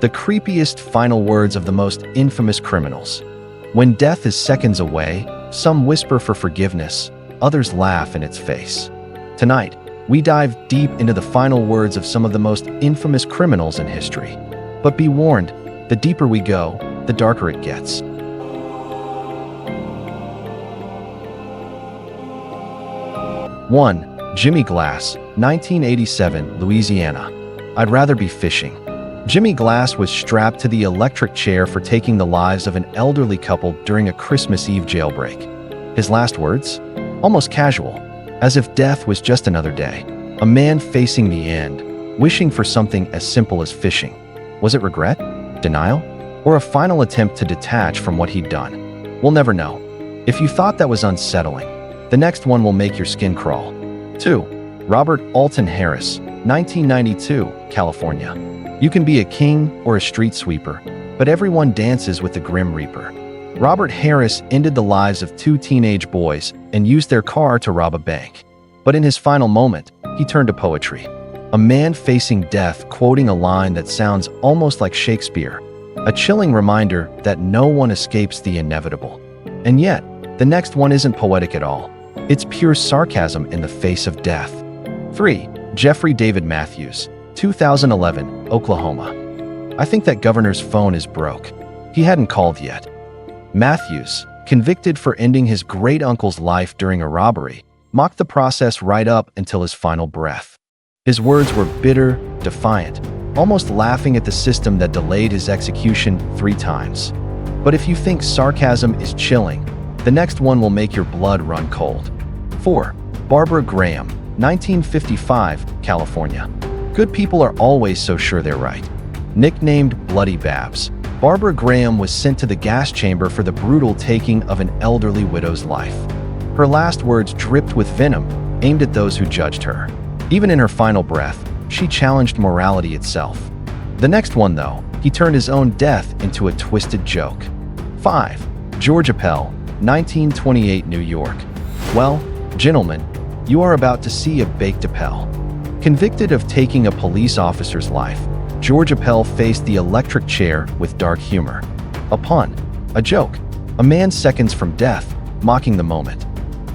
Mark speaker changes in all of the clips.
Speaker 1: The creepiest final words of the most infamous criminals. When death is seconds away, some whisper for forgiveness, others laugh in its face. Tonight, we dive deep into the final words of some of the most infamous criminals in history. But be warned, the deeper we go, the darker it gets. 1. Jimmy Glass, 1987, Louisiana. I'd rather be fishing. Jimmy Glass was strapped to the electric chair for taking the lives of an elderly couple during a Christmas Eve jailbreak. His last words? Almost casual, as if death was just another day. A man facing the end, wishing for something as simple as fishing. Was it regret? Denial? Or a final attempt to detach from what he'd done? We'll never know. If you thought that was unsettling, the next one will make your skin crawl. 2. Robert Alton Harris, 1992, California. You can be a king or a street sweeper, but everyone dances with the Grim Reaper. Robert Harris ended the lives of 2 teenage boys and used their car to rob a bank. But in his final moment, he turned to poetry. A man facing death quoting a line that sounds almost like Shakespeare. A chilling reminder that no one escapes the inevitable. And yet, the next one isn't poetic at all. It's pure sarcasm in the face of death. 3. Jeffrey David Matthews, 2011, Oklahoma. I think that governor's phone is broke. He hadn't called yet. Matthews, convicted for ending his great-uncle's life during a robbery, mocked the process right up until his final breath. His words were bitter, defiant, almost laughing at the system that delayed his execution 3 times. But if you think sarcasm is chilling, the next one will make your blood run cold. 4. Barbara Graham, 1955, California. Good people are always so sure they're right. Nicknamed Bloody Babs, Barbara Graham was sent to the gas chamber for the brutal taking of an elderly widow's life. Her last words dripped with venom, aimed at those who judged her. Even in her final breath, she challenged morality itself. The next one, though, he turned his own death into a twisted joke. 5. George Appel, 1928, New York. Well, gentlemen, you are about to see a baked Appel. Convicted of taking a police officer's life, George Appel faced the electric chair with dark humor. A pun, a joke, a man seconds from death, mocking the moment.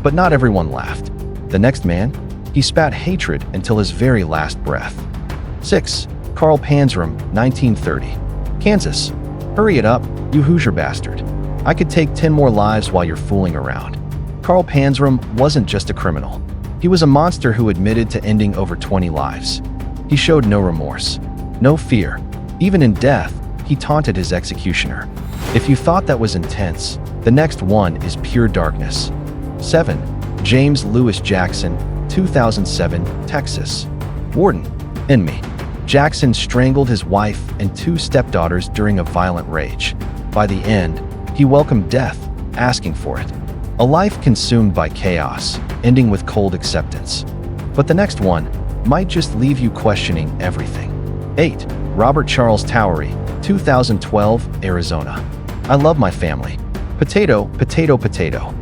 Speaker 1: But not everyone laughed. The next man, he spat hatred until his very last breath. 6. Carl Panzram, 1930. Kansas. Hurry it up, you Hoosier bastard. I could take 10 more lives while you're fooling around. Carl Panzram wasn't just a criminal. He was a monster who admitted to ending over 20 lives. He showed no remorse, no fear. Even in death, he taunted his executioner. If you thought that was intense, the next one is pure darkness. 7. James Lewis Jackson, 2007, Texas. Warden, in me. Jackson strangled his wife and 2 stepdaughters during a violent rage. By the end, he welcomed death, asking for it. A life consumed by chaos, ending with cold acceptance. But the next one might just leave you questioning everything. 8. Robert Charles Towery, 2012, Arizona. I love my family. Potato, potato, potato.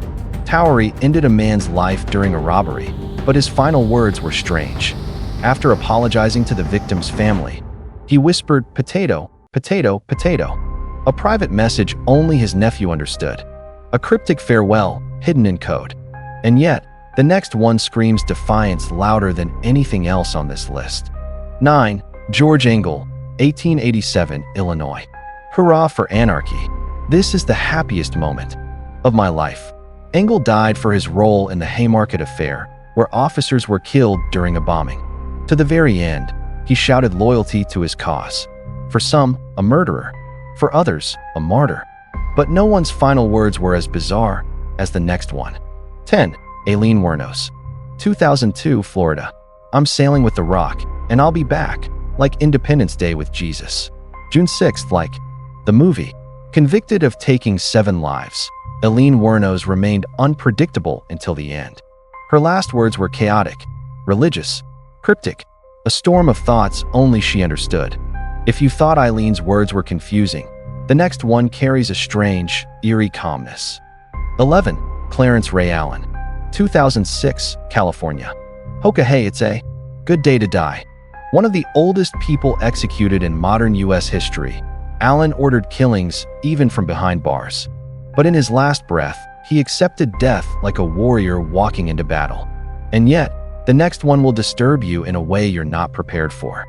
Speaker 1: Towery ended a man's life during a robbery, but his final words were strange. After apologizing to the victim's family, he whispered, potato, potato, potato. A private message only his nephew understood. A cryptic farewell, hidden in code. And yet, the next one screams defiance louder than anything else on this list. 9. George Engel, 1887, Illinois. Hurrah for anarchy. This is the happiest moment of my life. Engel died for his role in the Haymarket affair, where officers were killed during a bombing. To the very end, he shouted loyalty to his cause. For some, a murderer. For others, a martyr. But no one's final words were as bizarre as the next one. 10. Aileen Wuornos, 2002, Florida. I'm sailing with the Rock, and I'll be back, like Independence Day with Jesus. June 6th, like the movie. Convicted of taking 7 lives, Aileen Wuornos remained unpredictable until the end. Her last words were chaotic, religious, cryptic, a storm of thoughts only she understood. If you thought Eileen's words were confusing, the next one carries a strange, eerie calmness. 11. Clarence Ray Allen, 2006, California. Hoka hey, it's a good day to die. One of the oldest people executed in modern US history, Allen ordered killings even from behind bars. But in his last breath, he accepted death like a warrior walking into battle. And yet, the next one will disturb you in a way you're not prepared for.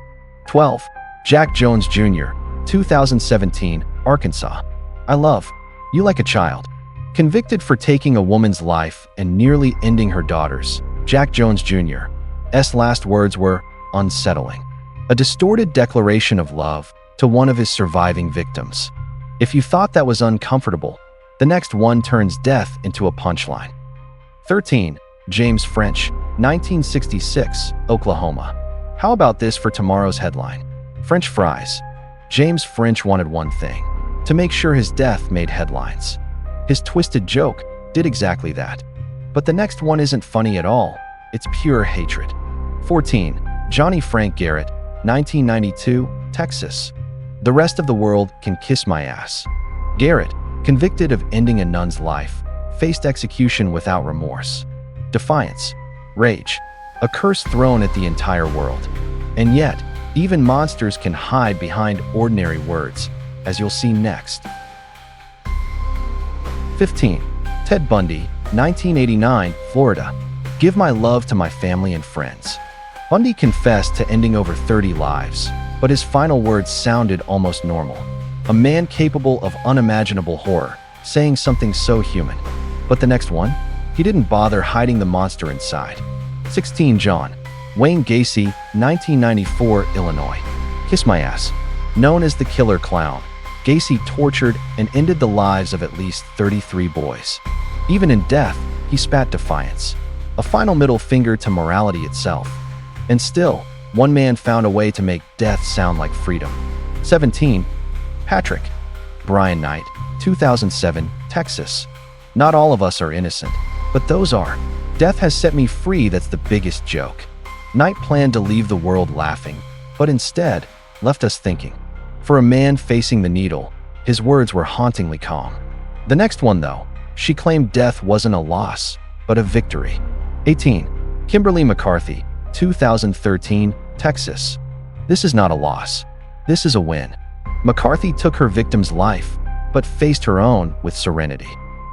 Speaker 1: 12. Jack Jones Jr., 2017, Arkansas. I love you like a child. Convicted for taking a woman's life and nearly ending her daughter's, Jack Jones Jr.'s last words were unsettling. A distorted declaration of love to one of his surviving victims. If you thought that was uncomfortable, the next one turns death into a punchline. 13. James French, 1966, Oklahoma. How about this for tomorrow's headline? French fries. James French wanted one thing: to make sure his death made headlines. His twisted joke did exactly that. But the next one isn't funny at all. It's pure hatred. 14. Johnny Frank Garrett, 1992, Texas. The rest of the world can kiss my ass. Garrett, convicted of ending a nun's life, faced execution without remorse. Defiance. Rage. A curse thrown at the entire world. And yet, even monsters can hide behind ordinary words, as you'll see next. 15. Ted Bundy, 1989, Florida. Give my love to my family and friends. Bundy confessed to ending over 30 lives, but his final words sounded almost normal. A man capable of unimaginable horror, saying something so human. But the next one? He didn't bother hiding the monster inside. 16. John Wayne Gacy, 1994, Illinois. Kiss my ass. Known as the Killer Clown, Gacy tortured and ended the lives of at least 33 boys. Even in death, he spat defiance. A final middle finger to morality itself. And still, one man found a way to make death sound like freedom. 17. Patrick Brian Knight, 2007, Texas. Not all of us are innocent, but those are. Death has set me free, that's the biggest joke. Knight planned to leave the world laughing, but instead left us thinking. For a man facing the needle, his words were hauntingly calm. The next one, though, she claimed death wasn't a loss, but a victory. 18. Kimberly McCarthy, 2013, Texas. This is not a loss. This is a win. McCarthy took her victim's life, but faced her own with serenity.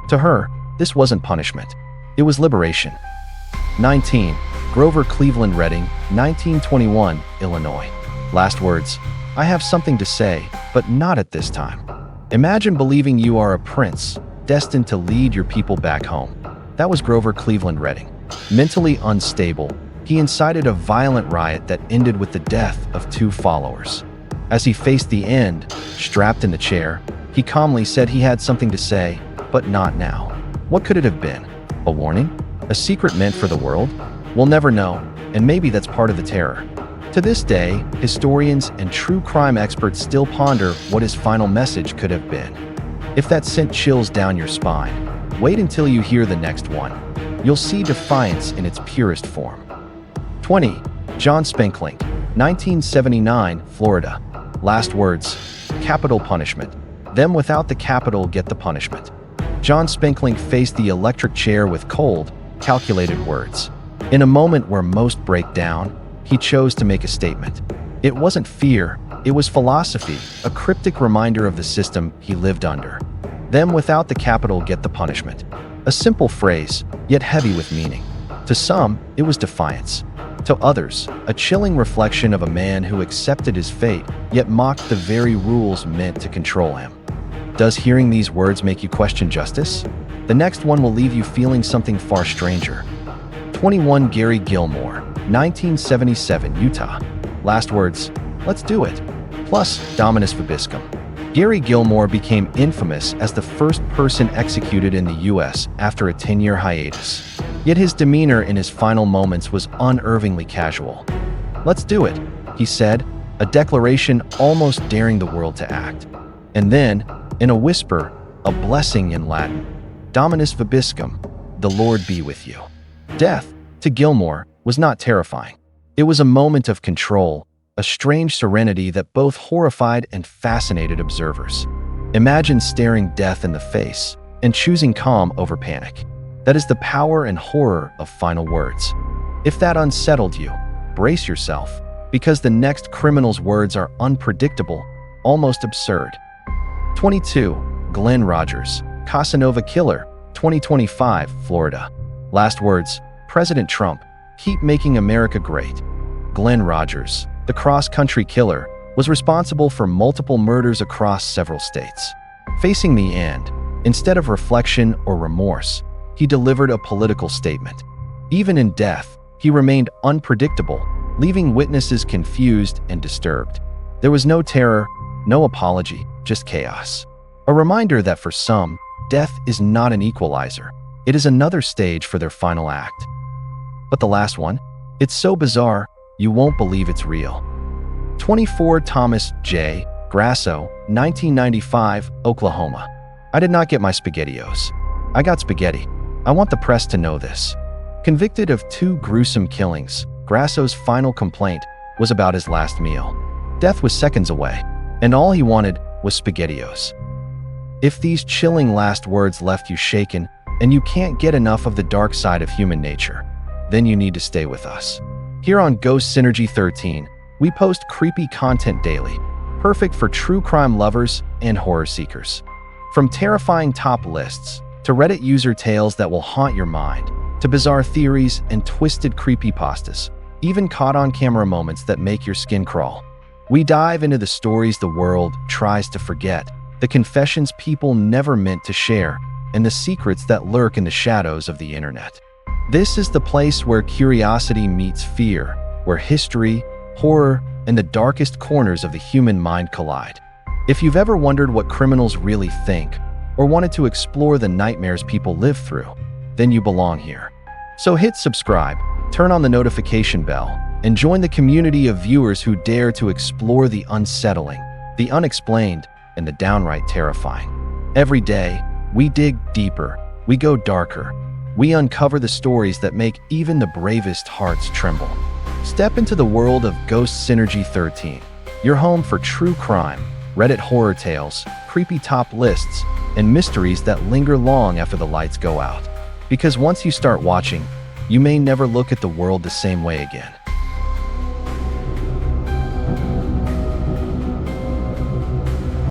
Speaker 1: To her, this wasn't punishment. It was liberation. 19. Grover Cleveland Redding, 1921, Illinois. Last words: I have something to say, but not at this time. Imagine believing you are a prince, destined to lead your people back home. That was Grover Cleveland Redding. Mentally unstable, he incited a violent riot that ended with the death of 2 followers. As he faced the end, strapped in the chair, he calmly said he had something to say, but not now. What could it have been? A warning? A secret meant for the world? We'll never know, and maybe that's part of the terror. To this day, historians and true crime experts still ponder what his final message could have been. If that sent chills down your spine, wait until you hear the next one. You'll see defiance in its purest form. 20. John Spanklink, 1979, Florida. Last words: capital punishment. Them without the capital get the punishment. John Spanklink faced the electric chair with cold, calculated words. In a moment where most break down, he chose to make a statement. It wasn't fear, it was philosophy, a cryptic reminder of the system he lived under. Them without the capital get the punishment. A simple phrase, yet heavy with meaning. To some, it was defiance. To others, a chilling reflection of a man who accepted his fate, yet mocked the very rules meant to control him. Does hearing these words make you question justice? The next one will leave you feeling something far stranger. 21. Gary Gilmore, 1977, Utah. Last words: let's do it. Plus, Dominus Vobiscum. Gary Gilmore became infamous as the first person executed in the US after a 10-year hiatus. Yet his demeanor in his final moments was unnervingly casual. Let's do it, he said, a declaration almost daring the world to act. And then, in a whisper, a blessing in Latin: Dominus Vobiscum, the Lord be with you. Death, to Gilmore, was not terrifying. It was a moment of control, a strange serenity that both horrified and fascinated observers. Imagine staring death in the face and choosing calm over panic. That is the power and horror of final words. If that unsettled you, brace yourself, because the next criminal's words are unpredictable, almost absurd. 22. Glenn Rogers, Casanova Killer, 2025, Florida. Last words, President Trump, keep making America great. Glenn Rogers, the cross-country killer, was responsible for multiple murders across several states. Facing the end, instead of reflection or remorse, he delivered a political statement. Even in death, he remained unpredictable, leaving witnesses confused and disturbed. There was no terror, no apology, just chaos. A reminder that for some, death is not an equalizer. It is another stage for their final act. But the last one? It's so bizarre, you won't believe it's real. 24. Thomas J. Grasso, 1995, Oklahoma. I did not get my SpaghettiOs. I got spaghetti. I want the press to know this. Convicted of 2 gruesome killings, Grasso's final complaint was about his last meal. Death was seconds away, and all he wanted was SpaghettiOs. If these chilling last words left you shaken, and you can't get enough of the dark side of human nature, then you need to stay with us. Here on Ghost Synergy 13, we post creepy content daily, perfect for true crime lovers and horror seekers. From terrifying top lists, to Reddit user tales that will haunt your mind, to bizarre theories and twisted creepypastas, even caught on camera moments that make your skin crawl. We dive into the stories the world tries to forget, the confessions people never meant to share, and the secrets that lurk in the shadows of the internet. This is the place where curiosity meets fear, where history, horror, and the darkest corners of the human mind collide. If you've ever wondered what criminals really think, or wanted to explore the nightmares people live through, then you belong here. So hit subscribe, turn on the notification bell, and join the community of viewers who dare to explore the unsettling, the unexplained, and the downright terrifying. Every day, we dig deeper, we go darker, we uncover the stories that make even the bravest hearts tremble. Step into the world of Ghost Synergy 13, your home for true crime, Reddit horror tales, creepy top lists, and mysteries that linger long after the lights go out. Because once you start watching, you may never look at the world the same way again.